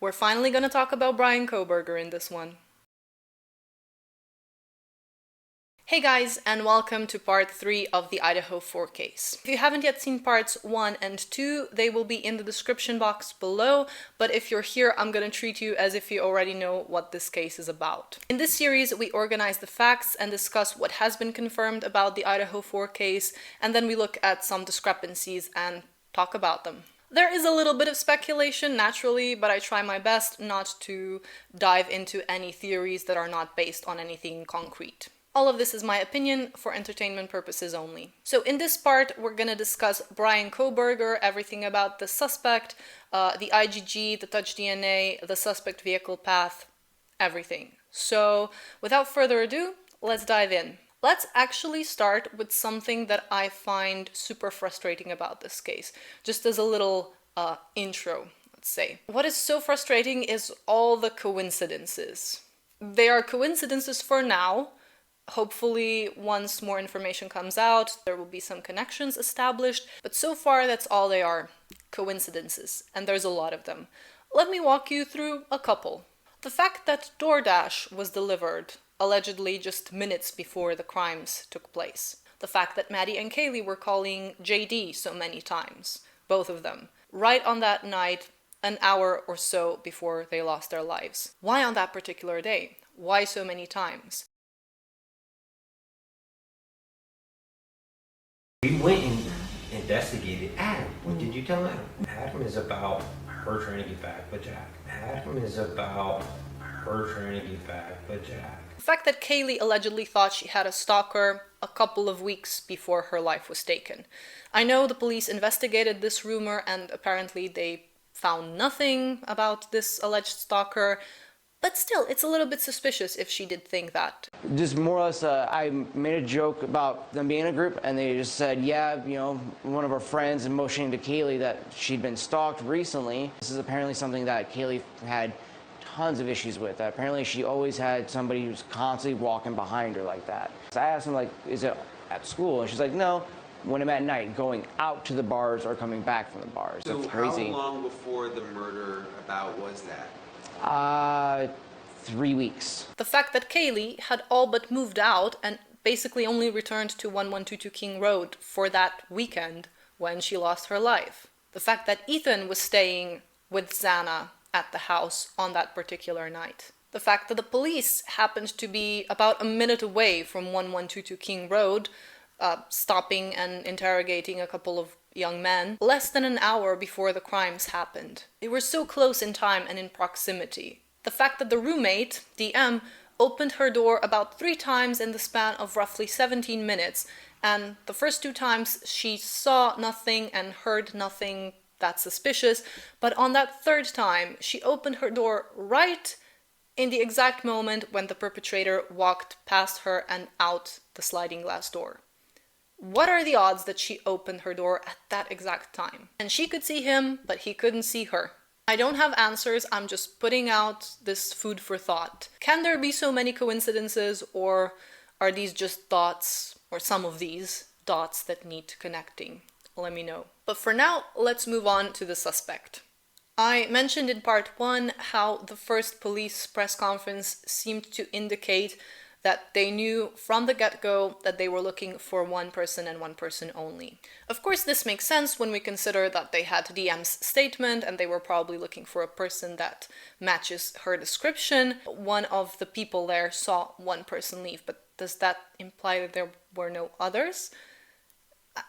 We're finally gonna talk about Bryan Kohberger in this one. Hey guys, and welcome to part 3 of the Idaho 4 case. If you haven't yet seen parts 1 and 2, they will be in the description box below, but if you're here, I'm gonna treat you as if you already know what this case is about. In this series, we organize the facts and discuss what has been confirmed about the Idaho 4 case, and then we look at some discrepancies and talk about them. There is a little bit of speculation, naturally, but I try my best not to dive into any theories that are not based on anything concrete. All of this is my opinion for entertainment purposes only. So in this part, we're going to discuss Bryan Kohberger, everything about the suspect, the IGG, the touch DNA, the suspect vehicle path, everything. So without further ado, let's dive in. Let's actually start with something that I find super frustrating about this case, just as a little intro, let's say. What is so frustrating is all the coincidences. They are coincidences for now. Hopefully, once more information comes out, there will be some connections established, but so far that's all they are, coincidences, and there's a lot of them. Let me walk you through a couple. The fact that DoorDash was delivered, allegedly just minutes before the crimes took place. The fact that Maddie and Kaylee were calling JD so many times, both of them, right on that night, an hour or so before they lost their lives. Why on that particular day? Why so many times? We went and investigated Adam. What did you tell Adam? Adam is about her trying to get back with Jack. Adam is about her trying to get back with Jack. The fact that Kaylee allegedly thought she had a stalker a couple of weeks before her life was taken. I know the police investigated this rumor and apparently they found nothing about this alleged stalker. But still, it's a little bit suspicious if she did think that. Just more or less, I made a joke about them being in a group, and they just said, yeah, you know, one of our friends, and motioning to Kaylee that she'd been stalked recently. This is apparently something that Kaylee had tons of issues with. Apparently, she always had somebody who's constantly walking behind her like that. So I asked him, like, is it at school? And she's like, no, when I'm at night, going out to the bars or coming back from the bars. So that's crazy. How long before the murder about was that? 3 weeks. The fact that Kaylee had all but moved out and basically only returned to 1122 King Road for that weekend when she lost her life. The fact that Ethan was staying with Xana at the house on that particular night. The fact that the police happened to be about a minute away from 1122 King Road, stopping and interrogating a couple of young men less than an hour before the crimes happened. They were so close in time and in proximity. The fact that the roommate, DM, opened her door about 3 times in the span of roughly 17 minutes, and the first 2 times she saw nothing and heard nothing, that's suspicious, but on that 3rd time she opened her door right in the exact moment when the perpetrator walked past her and out the sliding glass door. What are the odds that she opened her door at that exact time? And she could see him, but he couldn't see her. I don't have answers, I'm just putting out this food for thought. Can there be so many coincidences, or are these just dots, or some of these dots that need connecting? Let me know. But for now, let's move on to the suspect. I mentioned in part 1 how the first police press conference seemed to indicate that they knew from the get-go that they were looking for one person and one person only. Of course, this makes sense when we consider that they had DM's statement and they were probably looking for a person that matches her description. One of the people there saw one person leave, but does that imply that there were no others?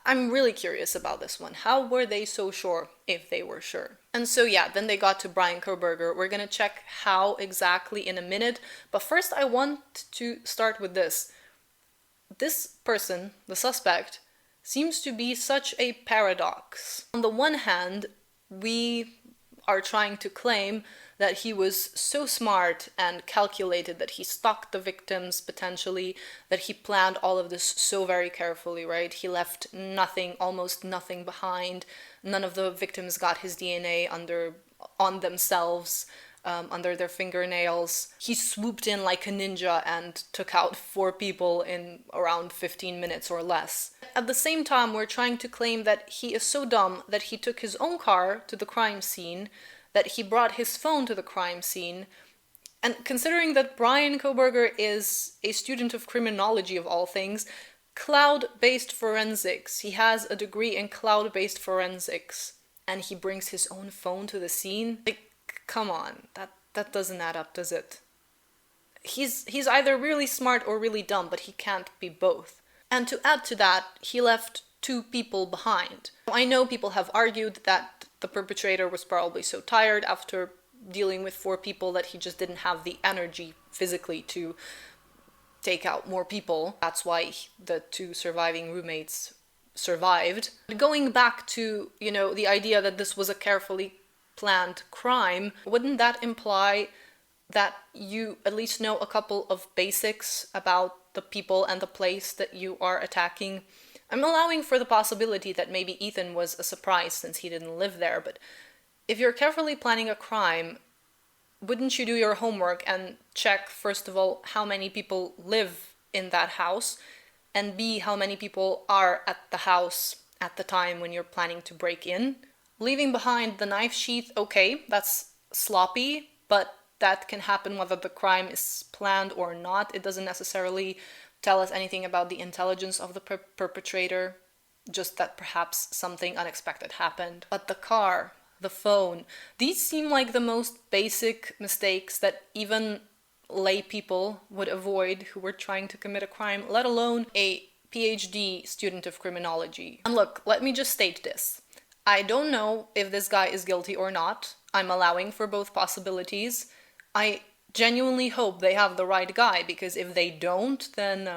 I'm really curious about this one. How were they so sure, if they were sure? And so yeah, then they got to Bryan Kohberger. We're gonna check how exactly in a minute, but first I want to start with this. This person, the suspect, seems to be such a paradox. On the one hand, we are trying to claim that he was so smart and calculated, that he stalked the victims potentially, that he planned all of this so very carefully, right? He left nothing, almost nothing behind. None of the victims got his DNA on themselves, under their fingernails. He swooped in like a ninja and took out 4 people in around 15 minutes or less. At the same time, we're trying to claim that he is so dumb that he took his own car to the crime scene, that he brought his phone to the crime scene. And considering that Bryan Kohberger is a student of criminology of all things, cloud-based forensics, he has a degree in cloud-based forensics, and he brings his own phone to the scene? Like, come on, that doesn't add up, does it? He's either really smart or really dumb, but he can't be both. And to add to that, he left 2 people behind. I know people have argued that the perpetrator was probably so tired after dealing with 4 people that he just didn't have the energy physically to take out more people. That's why the 2 surviving roommates survived. Going back to, the idea that this was a carefully planned crime, wouldn't that imply that you at least know a couple of basics about the people and the place that you are attacking? I'm allowing for the possibility that maybe Ethan was a surprise since he didn't live there, but if you're carefully planning a crime, wouldn't you do your homework and check, first of all, how many people live in that house, and B, how many people are at the house at the time when you're planning to break in? Leaving behind the knife sheath, okay, that's sloppy, but that can happen whether the crime is planned or not. It doesn't necessarily tell us anything about the intelligence of the perpetrator, just that perhaps something unexpected happened. But the car, the phone, these seem like the most basic mistakes that even lay people would avoid who were trying to commit a crime, let alone a PhD student of criminology. And look, let me just state this. I don't know if this guy is guilty or not. I'm allowing for both possibilities. I genuinely hope they have the right guy, because if they don't, then,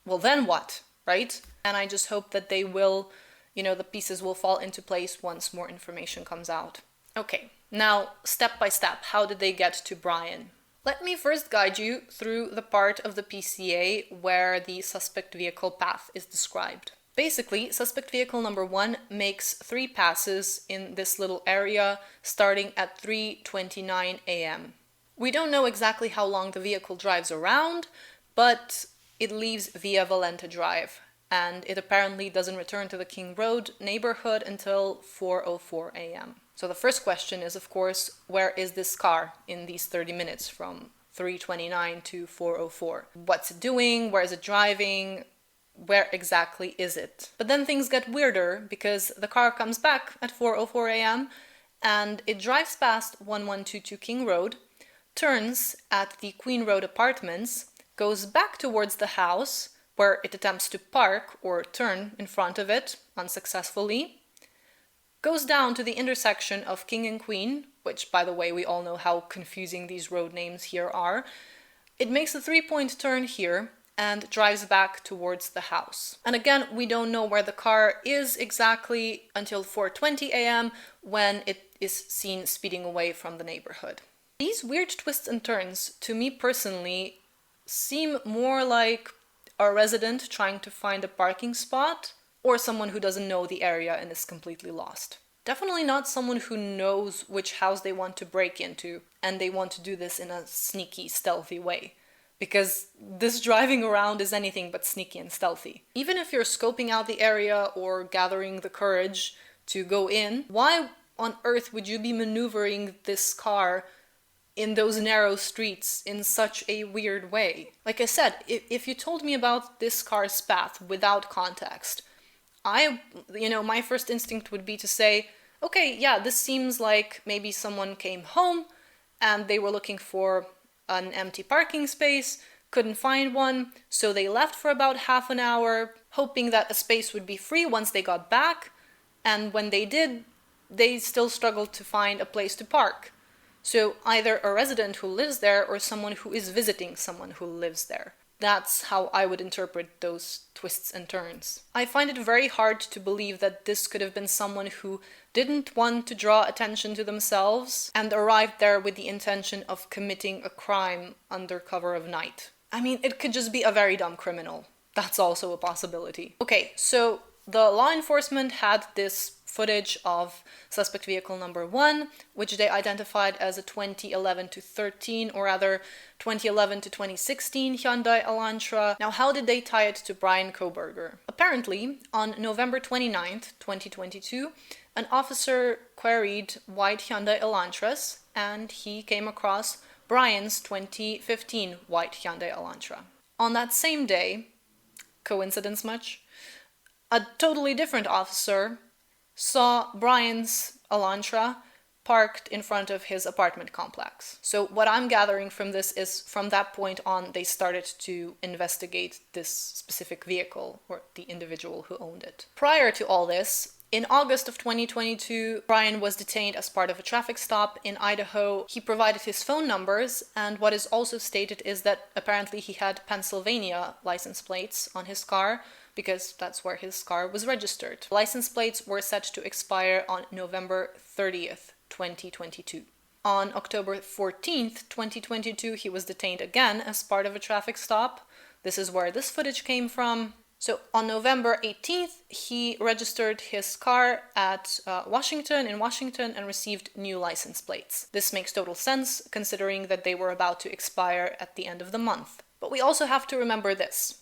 well, then what, right? And I just hope that they will, the pieces will fall into place once more information comes out. Okay, now, step by step, how did they get to Bryan? Let me first guide you through the part of the PCA where the suspect vehicle path is described. Basically, suspect vehicle number 1 makes 3 passes in this little area starting at 3:29 a.m. We don't know exactly how long the vehicle drives around, but it leaves via Valenta Drive, and it apparently doesn't return to the King Road neighborhood until 4:04 a.m. So the first question is, of course, where is this car in these 30 minutes from 3:29 to 4:04? What's it doing? Where is it driving? Where exactly is it? But then things get weirder, because the car comes back at 4:04 a.m. and it drives past 1122 King Road, turns at the Queen Road Apartments, goes back towards the house, where it attempts to park or turn in front of it unsuccessfully, goes down to the intersection of King and Queen, which, by the way, we all know how confusing these road names here are. It makes a 3-point turn here and drives back towards the house. And again, we don't know where the car is exactly until 4:20 a.m. when it is seen speeding away from the neighborhood. These weird twists and turns, to me personally, seem more like a resident trying to find a parking spot, or someone who doesn't know the area and is completely lost. Definitely not someone who knows which house they want to break into, and they want to do this in a sneaky, stealthy way. Because this driving around is anything but sneaky and stealthy. Even if you're scoping out the area or gathering the courage to go in, why on earth would you be maneuvering this car in those narrow streets in such a weird way? Like I said, if you told me about this car's path without context, my first instinct would be to say, okay, yeah, this seems like maybe someone came home and they were looking for an empty parking space, couldn't find one, so they left for about half an hour, hoping that a space would be free once they got back, and when they did, they still struggled to find a place to park. So either a resident who lives there or someone who is visiting someone who lives there. That's how I would interpret those twists and turns. I find it very hard to believe that this could have been someone who didn't want to draw attention to themselves and arrived there with the intention of committing a crime under cover of night. I mean, it could just be a very dumb criminal. That's also a possibility. Okay, so the law enforcement had this footage of suspect vehicle number 1, which they identified as a 2011 to 13, or rather 2011 to 2016 Hyundai Elantra. Now, how did they tie it to Bryan Kohberger? Apparently, on November 29th, 2022, an officer queried white Hyundai Elantras, and he came across Bryan's 2015 white Hyundai Elantra. On that same day, coincidence much? A totally different officer saw Bryan's Elantra parked in front of his apartment complex. So what I'm gathering from this is from that point on, they started to investigate this specific vehicle or the individual who owned it. Prior to all this, in August of 2022, Bryan was detained as part of a traffic stop in Idaho. He provided his phone numbers, and what is also stated is that apparently he had Pennsylvania license plates on his car, because that's where his car was registered. License plates were set to expire on November 30th, 2022. On October 14th, 2022, he was detained again as part of a traffic stop. This is where this footage came from. So on November 18th, he registered his car at Washington and received new license plates. This makes total sense considering that they were about to expire at the end of the month. But we also have to remember this.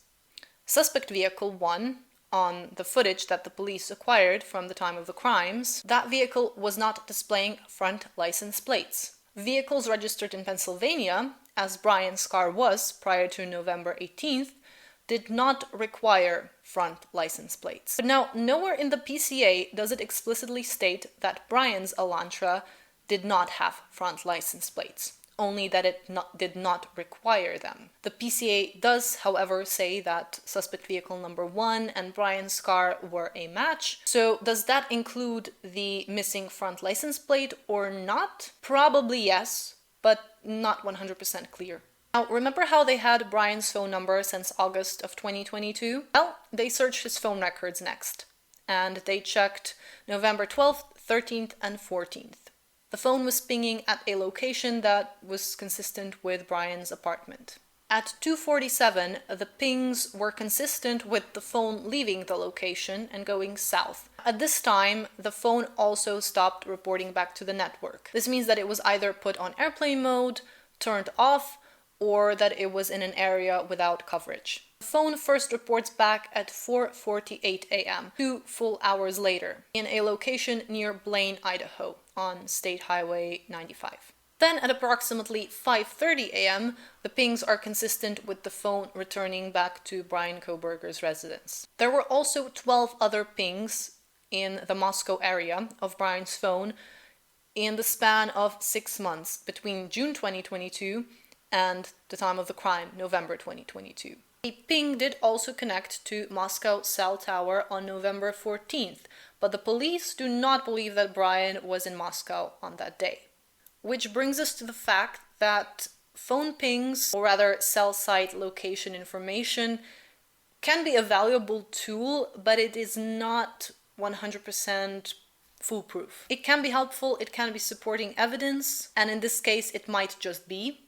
Suspect vehicle 1, on the footage that the police acquired from the time of the crimes, that vehicle was not displaying front license plates. Vehicles registered in Pennsylvania, as Bryan's car was prior to November 18th, did not require front license plates. But now, nowhere in the PCA does it explicitly state that Bryan's Elantra did not have front license plates, only that it did not require them. The PCA does, however, say that suspect vehicle number 1 and Bryan's car were a match. So does that include the missing front license plate or not? Probably yes, but not 100% clear. Now, remember how they had Bryan's phone number since August of 2022? Well, they searched his phone records next, and they checked November 12th, 13th, and 14th. The phone was pinging at a location that was consistent with Bryan's apartment. At 2:47, the pings were consistent with the phone leaving the location and going south. At this time, the phone also stopped reporting back to the network. This means that it was either put on airplane mode, turned off, or that it was in an area without coverage. The phone first reports back at 4:48 a.m., 2 full hours later, in a location near Blaine, Idaho, on State Highway 95. Then at approximately 5:30 a.m., the pings are consistent with the phone returning back to Bryan Kohberger's residence. There were also 12 other pings in the Moscow area of Bryan's phone in the span of 6 months, between June 2022 and the time of the crime, November 2022. A ping did also connect to Moscow cell tower on November 14th, but the police do not believe that Bryan was in Moscow on that day. Which brings us to the fact that phone pings, or rather cell site location information, can be a valuable tool, but it is not 100% foolproof. It can be helpful, it can be supporting evidence, and in this case it might just be,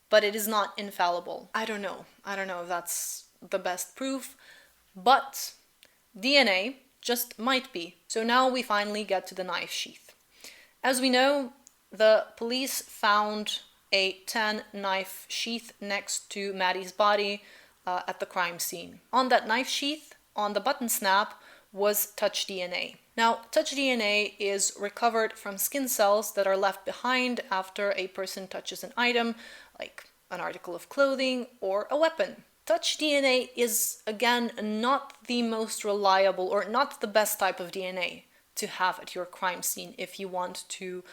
but it is not infallible. I don't know if that's the best proof, but DNA just might be. So now we finally get to the knife sheath. As we know, the police found a 10 knife sheath next to Maddie's body at the crime scene. On that knife sheath, on the button snap, was touch DNA. Now, touch DNA is recovered from skin cells that are left behind after a person touches an item, like an article of clothing or a weapon. Touch DNA is, again, not the most reliable or not the best type of DNA to have at your crime scene if you want to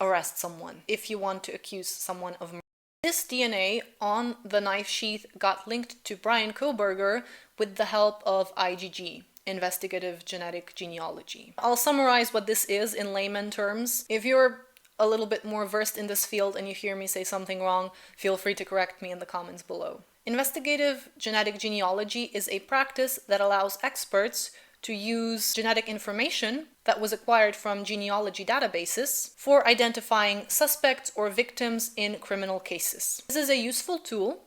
arrest someone, if you want to accuse someone of murder. This DNA on the knife sheath got linked to Bryan Kohberger with the help of IGG, Investigative Genetic Genealogy. I'll summarize what this is in layman terms. If you're a little bit more versed in this field and you hear me say something wrong, feel free to correct me in the comments below. Investigative genetic genealogy is a practice that allows experts to use genetic information that was acquired from genealogy databases for identifying suspects or victims in criminal cases. This is a useful tool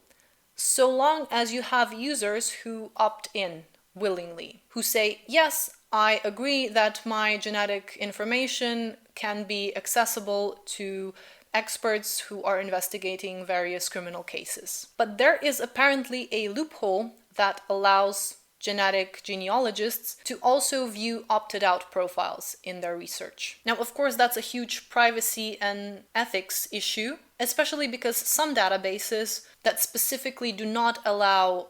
so long as you have users who opt in willingly, who say, yes, I agree that my genetic information can be accessible to experts who are investigating various criminal cases. But there is apparently a loophole that allows genetic genealogists to also view opted out profiles in their research. Now, of course, that's a huge privacy and ethics issue, especially because some databases that specifically do not allow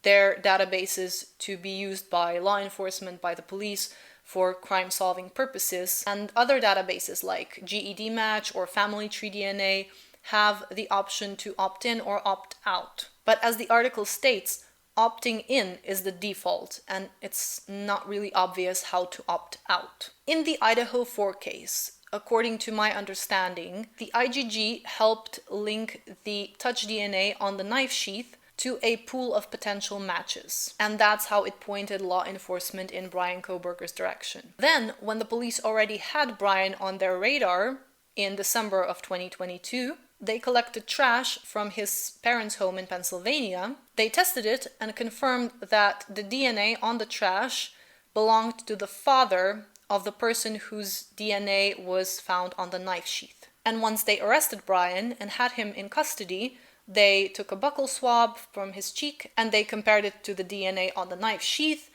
their databases to be used by law enforcement, by the police, for crime-solving purposes, and other databases like GED Match or Family Tree DNA have the option to opt in or opt out. But as the article states, opting in is the default, and it's not really obvious how to opt out. In the Idaho 4 case, according to my understanding, the IGG helped link the touch DNA on the knife sheath to a pool of potential matches. And that's how it pointed law enforcement in Bryan Kohberger's direction. Then, when the police already had Bryan on their radar in December of 2022, they collected trash from his parents' home in Pennsylvania. They tested it and confirmed that the DNA on the trash belonged to the father of the person whose DNA was found on the knife sheath. And once they arrested Bryan and had him in custody, they took a buccal swab from his cheek and they compared it to the DNA on the knife sheath,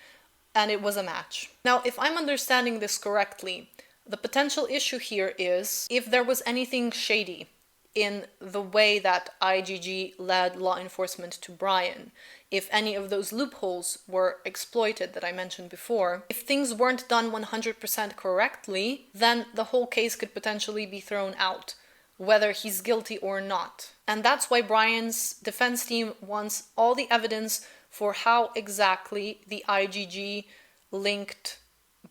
and it was a match. Now, if I'm understanding this correctly, the potential issue here is if there was anything shady in the way that IGG led law enforcement to Bryan, if any of those loopholes were exploited that I mentioned before, if things weren't done 100% correctly, then the whole case could potentially be thrown out, whether he's guilty or not. And that's why Bryan's defense team wants all the evidence for how exactly the IGG linked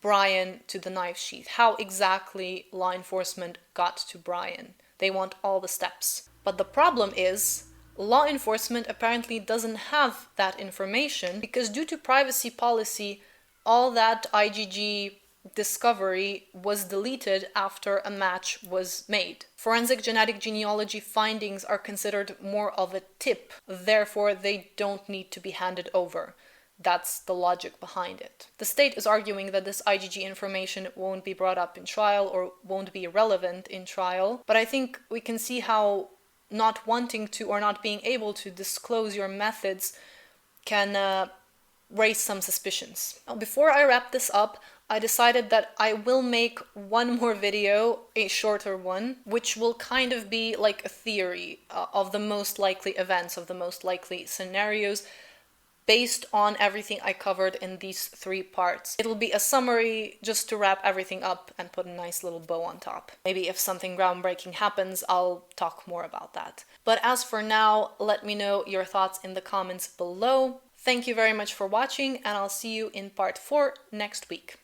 Bryan to the knife sheath, how exactly law enforcement got to Bryan. They want all the steps. But the problem is, law enforcement apparently doesn't have that information because due to privacy policy, all that IGG discovery was deleted after a match was made. Forensic genetic genealogy findings are considered more of a tip, therefore they don't need to be handed over. That's the logic behind it. The state is arguing that this IGG information won't be brought up in trial or won't be relevant in trial, but I think we can see how not wanting to or not being able to disclose your methods can raise some suspicions. Now, before I wrap this up, I decided that I will make one more video, a shorter one, which will kind of be like a theory of the most likely events, of the most likely scenarios, based on everything I covered in these 3 parts. It'll be a summary just to wrap everything up and put a nice little bow on top. Maybe if something groundbreaking happens, I'll talk more about that. But as for now, let me know your thoughts in the comments below. Thank you very much for watching, and I'll see you in part 4 next week.